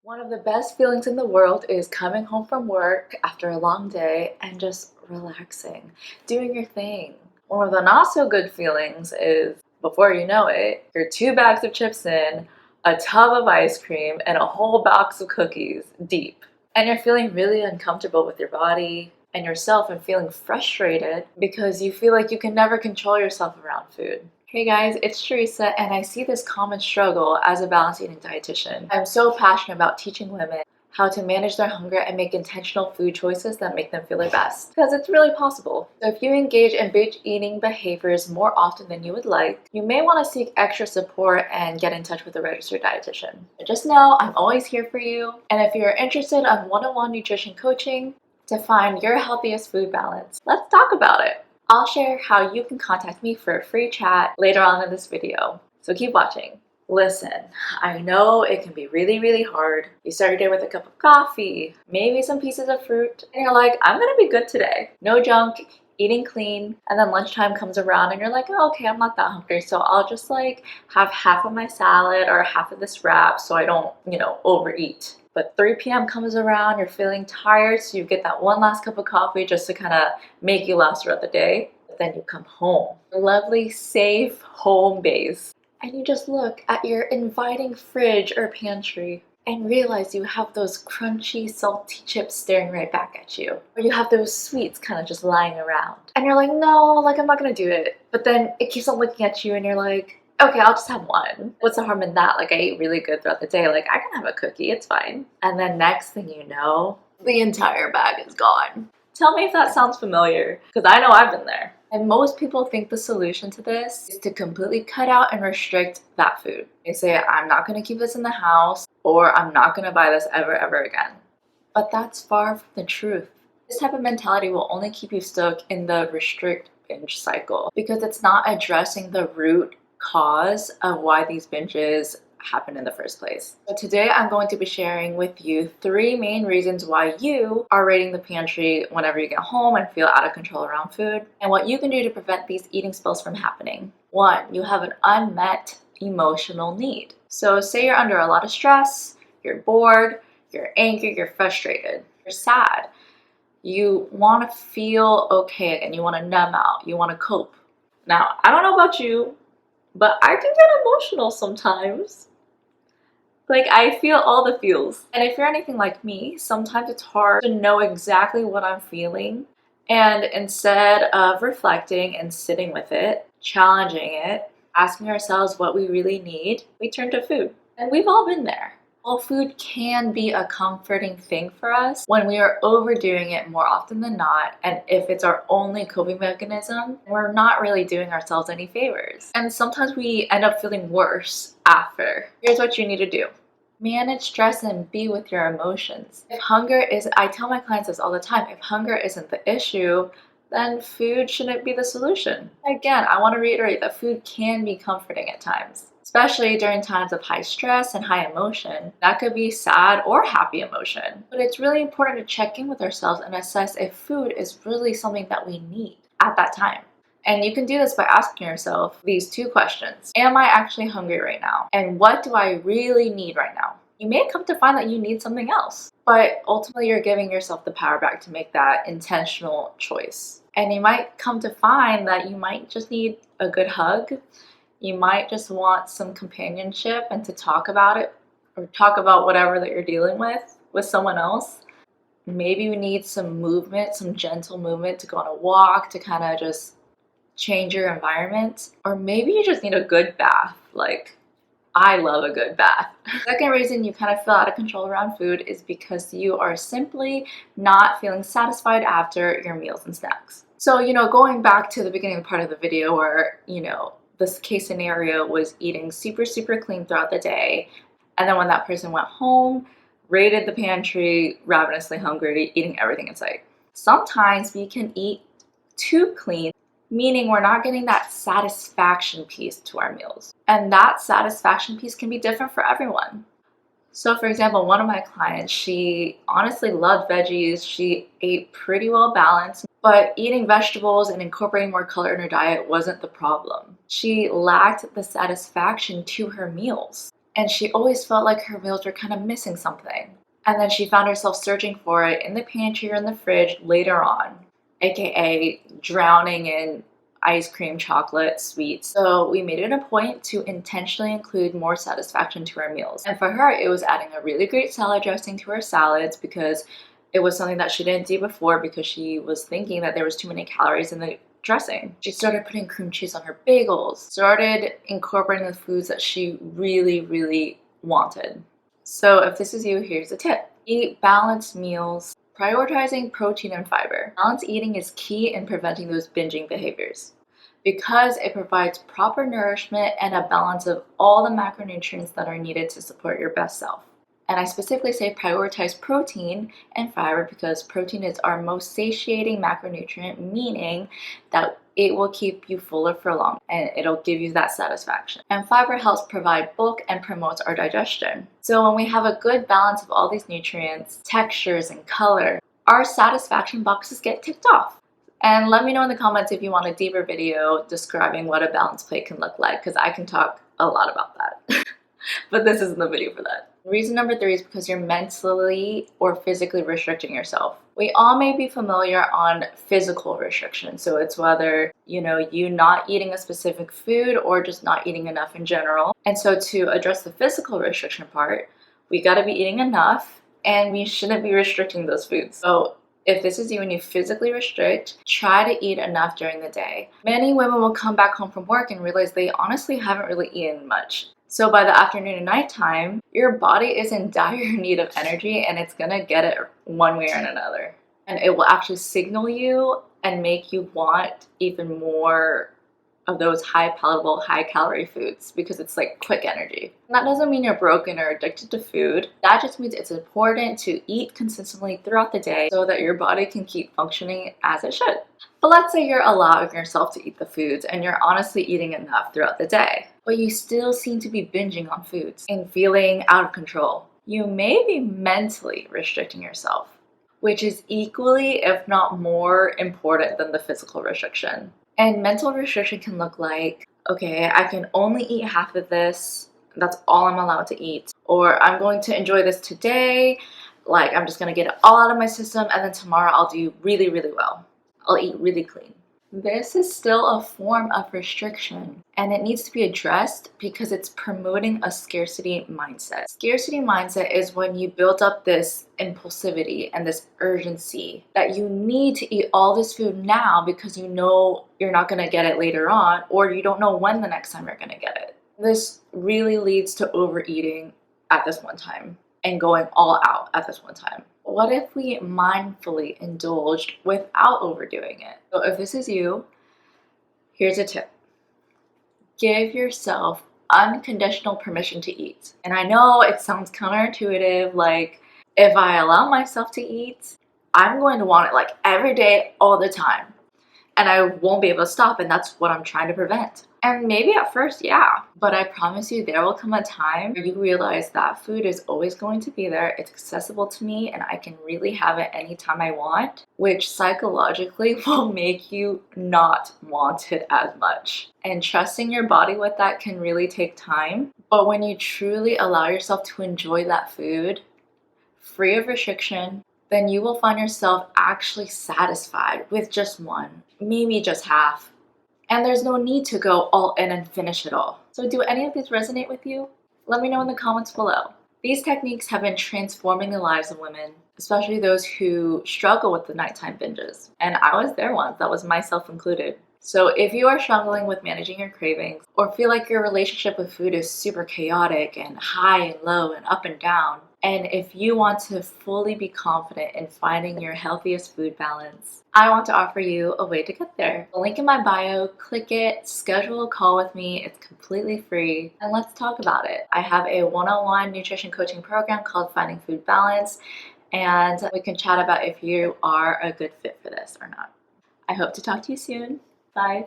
One of the best feelings in the world is coming home from work after a long day and just relaxing, doing your thing. One of the not so good feelings is before you know it, you're 2 bags of chips in, a tub of ice cream, and a whole box of cookies deep. And you're feeling really uncomfortable with your body and yourself and feeling frustrated because you feel like you can never control yourself around food. Hey guys, it's Teresa, and I see this common struggle as a balanced eating dietitian. I'm so passionate about teaching women how to manage their hunger and make intentional food choices that make them feel their best, because it's really possible. So if you engage in binge eating behaviors more often than you would like, you may want to seek extra support and get in touch with a registered dietitian. But just know I'm always here for you, and if you're interested in one-on-one nutrition coaching to find your healthiest food balance, let's talk about it. I'll share how you can contact me for a free chat later on in this video, so keep watching. Listen, I know it can be really hard. You start your day with a cup of coffee, maybe some pieces of fruit, and you're like, I'm gonna be good today. No junk, eating clean, and then lunchtime comes around and you're like, oh, okay, I'm not that hungry, so I'll just have half of my salad or half of this wrap so I don't, overeat. But 3 p.m. comes around, you're feeling tired, so you get that one last cup of coffee just to kind of make you last throughout the day. But then you come home, a lovely, safe home base, and you just look at your inviting fridge or pantry and realize you have those crunchy, salty chips staring right back at you. Or you have those sweets kind of just lying around. And you're like, no, I'm not gonna do it. But then it keeps on looking at you and you're like, okay, I'll just have one. What's the harm in that? I ate really good throughout the day. I can have a cookie, it's fine. And then next thing you know, the entire bag is gone. Tell me if that sounds familiar, because I know I've been there. And most people think the solution to this is to completely cut out and restrict that food. They say, I'm not gonna keep this in the house, or I'm not gonna buy this ever again. But that's far from the truth. This type of mentality will only keep you stuck in the restrict binge cycle because it's not addressing the root cause of why these binges happen in the first place. So today I'm going to be sharing with you 3 main reasons why you are raiding the pantry whenever you get home and feel out of control around food, and what you can do to prevent these eating spills from happening. 1, you have an unmet emotional need. So say you're under a lot of stress, you're bored, you're angry, you're frustrated, you're sad. You want to feel okay again, you want to numb out, you want to cope. Now, I don't know about you, but I can get emotional sometimes. I feel all the feels. And if you're anything like me, sometimes it's hard to know exactly what I'm feeling. And instead of reflecting and sitting with it, challenging it, asking ourselves what we really need, we turn to food. And we've all been there. While food can be a comforting thing for us, when we are overdoing it more often than not, and if it's our only coping mechanism, we're not really doing ourselves any favors. And sometimes we end up feeling worse after. Here's what you need to do. Manage stress and be with your emotions. I tell my clients this all the time, if hunger isn't the issue, then food shouldn't be the solution. Again, I want to reiterate that food can be comforting at times, especially during times of high stress and high emotion. That could be sad or happy emotion. But it's really important to check in with ourselves and assess if food is really something that we need at that time. And you can do this by asking yourself these 2 questions. Am I actually hungry right now? And what do I really need right now? You may come to find that you need something else, but ultimately you're giving yourself the power back to make that intentional choice. And you might come to find that you might just need a good hug. You might just want some companionship and to talk about it, or talk about whatever that you're dealing with someone else. Maybe you need some movement, some gentle movement, to go on a walk, to kind of just change your environment. Or maybe you just need a good bath. I love a good bath. The second reason you kind of feel out of control around food is because you are simply not feeling satisfied after your meals and snacks. So, going back to the beginning part of the video where, this case scenario was eating super clean throughout the day. And then when that person went home, raided the pantry, ravenously hungry, eating everything in sight. Sometimes we can eat too clean, meaning we're not getting that satisfaction piece to our meals. And that satisfaction piece can be different for everyone. So for example, one of my clients, she honestly loved veggies. She ate pretty well balanced, but eating vegetables and incorporating more color in her diet wasn't the problem. She lacked the satisfaction to her meals. and she always felt like her meals were kind of missing something. And then she found herself searching for it in the pantry or in the fridge later on, aka drowning in ice cream, chocolate, sweets. So we made it a point to intentionally include more satisfaction to our meals. And for her, it was adding a really great salad dressing to her salads because it was something that she didn't do before because she was thinking that there was too many calories in the dressing. She started putting cream cheese on her bagels, started incorporating the foods that she really, really wanted. So if this is you, here's a tip. Eat balanced meals, prioritizing protein and fiber. Balanced eating is key in preventing those binging behaviors because it provides proper nourishment and a balance of all the macronutrients that are needed to support your best self. And I specifically say prioritize protein and fiber because protein is our most satiating macronutrient, meaning that it will keep you fuller for long and it'll give you that satisfaction. And fiber helps provide bulk and promotes our digestion. So when we have a good balance of all these nutrients, textures, and color, our satisfaction boxes get ticked off. And let me know in the comments if you want a deeper video describing what a balanced plate can look like, because I can talk a lot about that. But this isn't the video for that. Reason number 3 is because you're mentally or physically restricting yourself. We all may be familiar on physical restriction. So it's whether, you not eating a specific food or just not eating enough in general. And so to address the physical restriction part, we got to be eating enough and we shouldn't be restricting those foods. So if this is you and you physically restrict, try to eat enough during the day. Many women will come back home from work and realize they honestly haven't really eaten much. So by the afternoon and nighttime, your body is in dire need of energy and it's gonna get it one way or another. And it will actually signal you and make you want even more of those high palatable, high calorie foods because it's like quick energy. And that doesn't mean you're broken or addicted to food. That just means it's important to eat consistently throughout the day so that your body can keep functioning as it should. But let's say you're allowing yourself to eat the foods and you're honestly eating enough throughout the day, but you still seem to be binging on foods and feeling out of control. You may be mentally restricting yourself, which is equally, if not more, important than the physical restriction. And mental restriction can look like, okay, I can only eat half of this. That's all I'm allowed to eat. Or I'm going to enjoy this today. Like, I'm just going to get it all out of my system. And then tomorrow I'll do really, really well. I'll eat really clean. This is still a form of restriction and it needs to be addressed because it's promoting a scarcity mindset. Scarcity mindset is when you build up this impulsivity and this urgency that you need to eat all this food now because you know you're not going to get it later on or you don't know when the next time you're going to get it. This really leads to overeating at this one time and going all out at this one time. What if we mindfully indulged without overdoing it? So if this is you, here's a tip. Give yourself unconditional permission to eat. And I know it sounds counterintuitive, like if I allow myself to eat, I'm going to want it like every day, all the time. And I won't be able to stop, and that's what I'm trying to prevent. And maybe at first, yeah, but I promise you there will come a time where you realize that food is always going to be there. It's accessible to me and I can really have it anytime I want, which psychologically will make you not want it as much. And trusting your body with that can really take time. But when you truly allow yourself to enjoy that food, free of restriction, then you will find yourself actually satisfied with just one, maybe just half. And there's no need to go all in and finish it all. So do any of these resonate with you? Let me know in the comments below. These techniques have been transforming the lives of women, especially those who struggle with the nighttime binges. And I was there once, that was myself included. So if you are struggling with managing your cravings or feel like your relationship with food is super chaotic and high and low and up and down, and if you want to fully be confident in finding your healthiest food balance, I want to offer you a way to get there. The link in my bio, click it, schedule a call with me. It's completely free, and let's talk about it. I have a one-on-one nutrition coaching program called Finding Food Balance, and we can chat about if you are a good fit for this or not. I hope to talk to you soon. Bye.